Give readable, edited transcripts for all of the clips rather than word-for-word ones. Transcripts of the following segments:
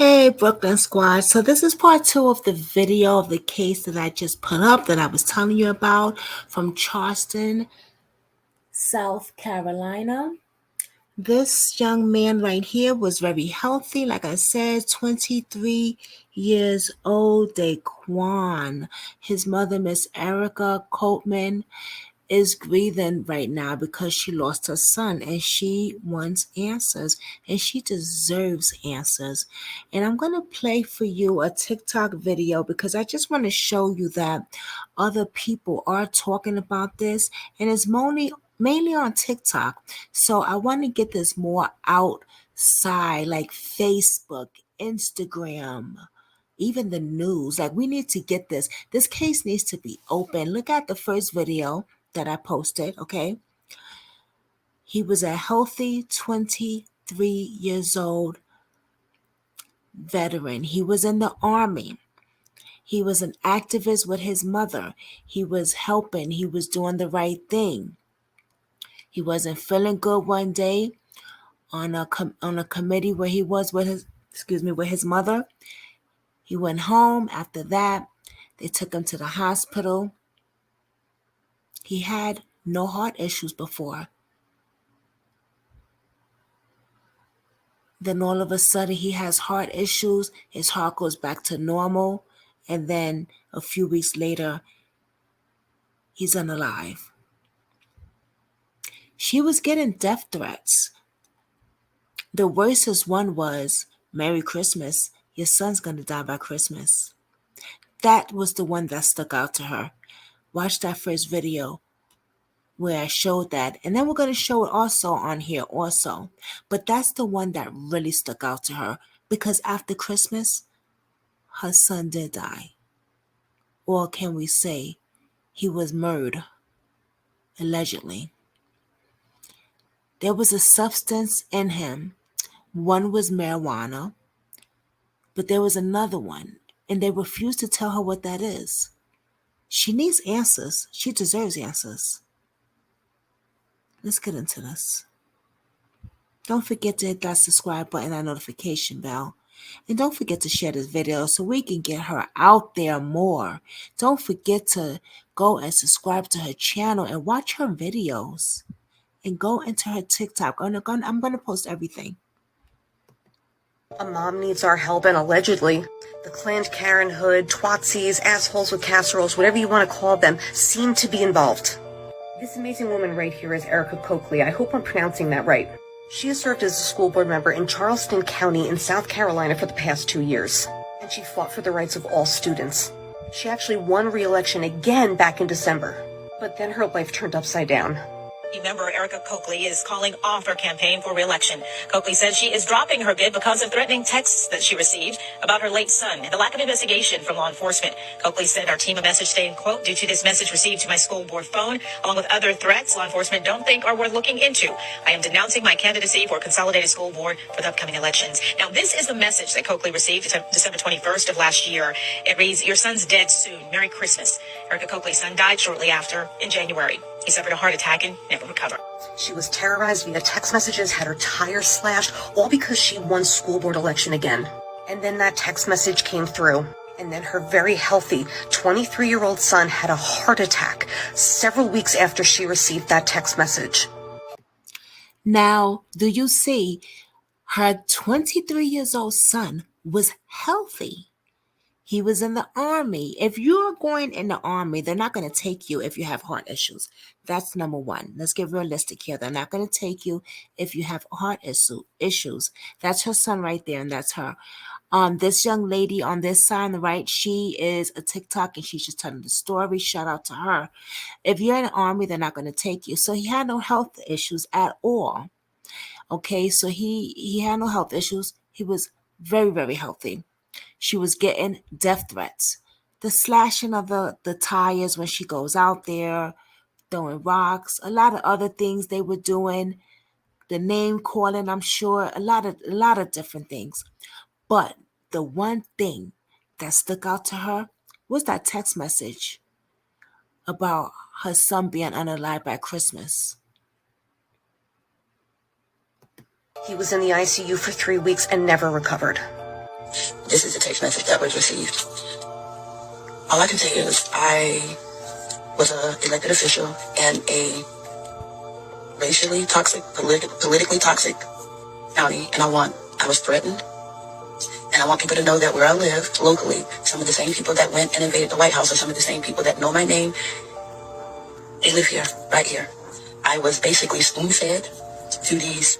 Hey, Brooklyn Squad. So this is part two of the video of the case that I just put up that I was telling you about from Charleston, South Carolina. This young man right here was very healthy. Like I said, 23 years old, Daiquan. His mother, Miss Erica Coleman, is grieving right now because she lost her son and she wants answers and she deserves answers. And I'm going to play for you a TikTok video because I just want to show you that other people are talking about this and it's mainly on TikTok. So I want to get this more outside, like Facebook, Instagram, even the news. Like, we need to get this case needs to be open. Look at the first video that I posted, okay? He was a healthy 23 years old veteran. He was in the army. He was an activist with his mother. He was helping. He was doing the right thing. He wasn't feeling good one day on a committee where he was with his mother. He went home. After that, they took him to the hospital. He had no heart issues before. Then all of a sudden he has heart issues. His heart goes back to normal. And then a few weeks later, he's unalive. She was getting death threats. The worstest one was, Merry Christmas. Your son's going to die by Christmas. That was the one that stuck out to her. Watch that first video where I showed that. And then we're going to show it also on here also. But that's the one that really stuck out to her because after Christmas, her son did die. Or can we say he was murdered, allegedly. There was a substance in him. One was marijuana, but there was another one, and they refused to tell her what that is. She needs answers. She deserves answers. Let's get into this. Don't forget to hit that subscribe button and notification bell. And don't forget to share this video so we can get her out there more. Don't forget to go and subscribe to her channel and watch her videos. And go into her TikTok. I'm going to post everything. A mom needs our help, and allegedly, the Planned Parenthood, Twatsies, assholes with casseroles, whatever you want to call them, seem to be involved. This amazing woman right here is Erica Coakley. I hope I'm pronouncing that right. She has served as a school board member in Charleston County in South Carolina for the past 2 years, and she fought for the rights of all students. She actually won re-election again back in December, but then her life turned upside down. Member Erica Coakley is calling off her campaign for re-election. Coakley says she is dropping her bid because of threatening texts that she received about her late son and the lack of investigation from law enforcement. Coakley sent our team a message saying, quote, due to this message received to my school board phone, along with other threats law enforcement don't think are worth looking into, I am denouncing my candidacy for Consolidated School Board for the upcoming elections. Now, this is the message that Coakley received December 21st of last year. It reads, your son's dead soon. Merry Christmas. Erica Coakley's son died shortly after in January. He suffered a heart attack and never recovered. She was terrorized via text messages, had her tires slashed, all because she won school board election again. And then that text message came through. And then her very healthy 23-year-old son had a heart attack several weeks after she received that text message. Now, do you see, her 23 years old son was healthy. He was in the army. If you're going in the army, they're not going to take you if you have heart issues. That's number one. Let's get realistic here. They're not going to take you if you have heart issues. That's her son right there, and that's her. This young lady on this side on the right, she is a TikTok, and she's just telling the story. Shout out to her. If you're in the army, they're not going to take you. So he had no health issues at all. Okay, so he had no health issues. He was very, very healthy. She was getting death threats. The slashing of the tires when she goes out there, throwing rocks, a lot of other things they were doing. The name calling, I'm sure, a lot of different things. But the one thing that stuck out to her was that text message about her son being unalive by Christmas. He was in the ICU for 3 weeks and never recovered. This is a text message that was received. All I can say is I was an elected official in a racially toxic, politically toxic county, and I was threatened, and I want people to know that where I live locally, some of the same people that went and invaded the White House are some of the same people that know my name. They live here, right here. I was basically spoon-fed to these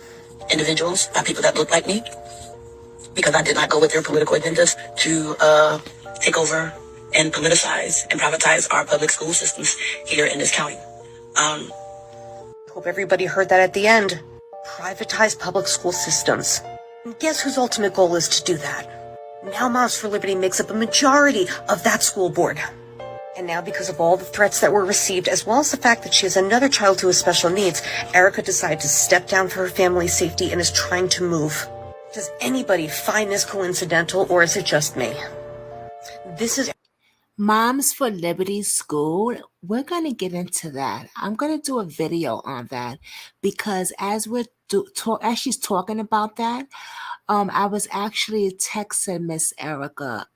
individuals by people that look like me because I did not go with their political agendas to take over and politicize and privatize our public school systems here in this county. Hope everybody heard that at the end. Privatize public school systems. And guess whose ultimate goal is to do that? Now Moms for Liberty makes up a majority of that school board. And now, because of all the threats that were received, as well as the fact that she has another child who has special needs, Erica decided to step down for her family's safety and is trying to move. Does anybody find this coincidental, or is it just me? This is Moms for Liberty School. We're going to get into that. I'm going to do a video on that because as as she's talking about that, I was actually texting Miss Erica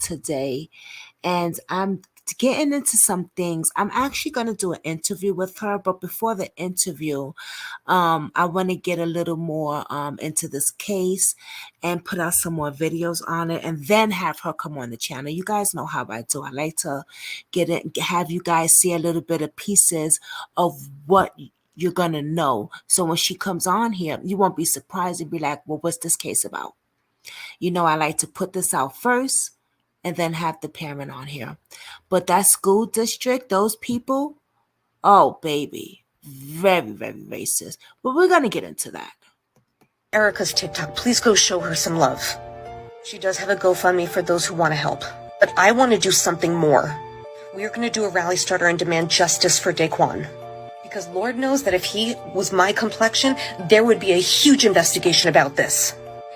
today, and I'm getting into some things. I'm actually going to do an interview with her, but before the interview, I want to get a little more into this case and put out some more videos on it, and then have her come on the channel. You guys know how I do. I like to have you guys see a little bit of pieces of what you're gonna know. So when she comes on here, you won't be surprised and be like, well, what's this case about? You know, I like to put this out first and then have the parent on here. But that school district, those people, oh, baby, very, very racist. But we're going to get into that. Erica's TikTok. Please go show her some love. She does have a GoFundMe for those who want to help. But I want to do something more. We're going to do a rally starter and demand justice for Daiquan. Because Lord knows that if he was my complexion, there would be a huge investigation about this.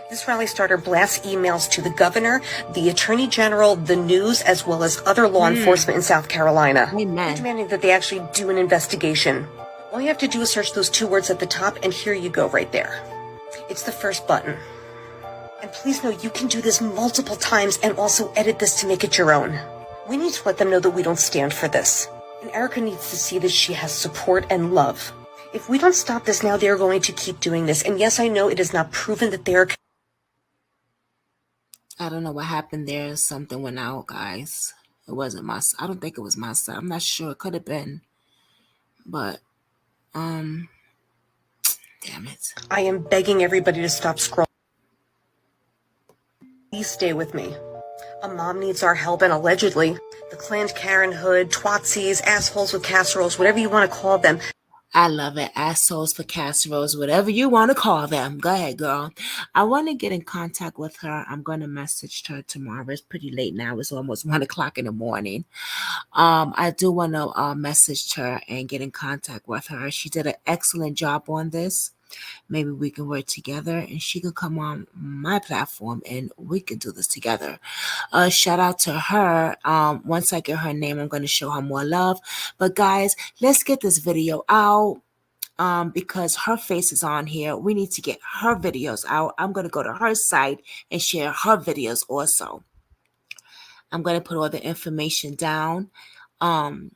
This rally starter blasts emails to the governor, the attorney general, the news, as well as other law enforcement in South Carolina. Amen. Demanding that they actually do an investigation. All you have to do is search those 2 words at the top, and here you go right there. It's the first button. And please know you can do this multiple times and also edit this to make it your own. We need to let them know that we don't stand for this. And Erica needs to see that she has support and love. If we don't stop this now, they're going to keep doing this. And yes, I know it is not proven that they're... I don't know what happened there. Something went out, guys. It wasn't I don't think it was my side. I'm not sure. It could have been. But, damn it. I am begging everybody to stop scrolling. Please stay with me. A mom needs our help, and allegedly, the Planned Parenthood, twatsies, assholes with casseroles, whatever you want to call them. I love it. Assholes for casseroles, whatever you want to call them. Go ahead, girl. I want to get in contact with her. I'm going to message her tomorrow. It's pretty late now. It's almost 1 o'clock in the morning. I do want to message her and get in contact with her. She did an excellent job on this. Maybe we can work together and she can come on my platform and we can do this together. Shout out to her. Once I get her name, I'm going to show her more love. But guys, let's get this video out because her face is on here. We need to get her videos out. I'm going to go to her site and share her videos also. I'm going to put all the information down on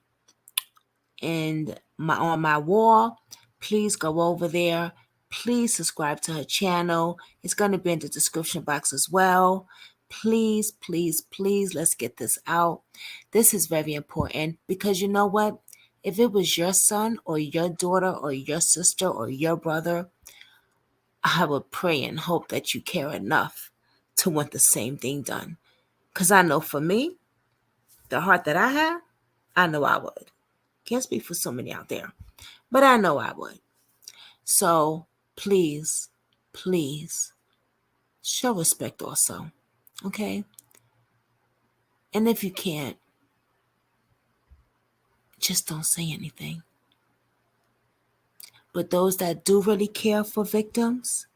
my wall. Please go over there. Please subscribe to her channel. It's going to be in the description box as well. Please, please, please, let's get this out. This is very important because you know what? If it was your son or your daughter or your sister or your brother, I would pray and hope that you care enough to want the same thing done. Because I know for me, the heart that I have, I know I would. Can't speak for so many out there, but I know I would. So please, please show respect also. Okay? And if you can't, just don't say anything. But those that do really care for victims,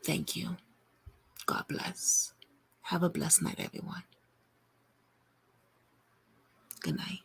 thank you. God bless. Have a blessed night, everyone. Good night.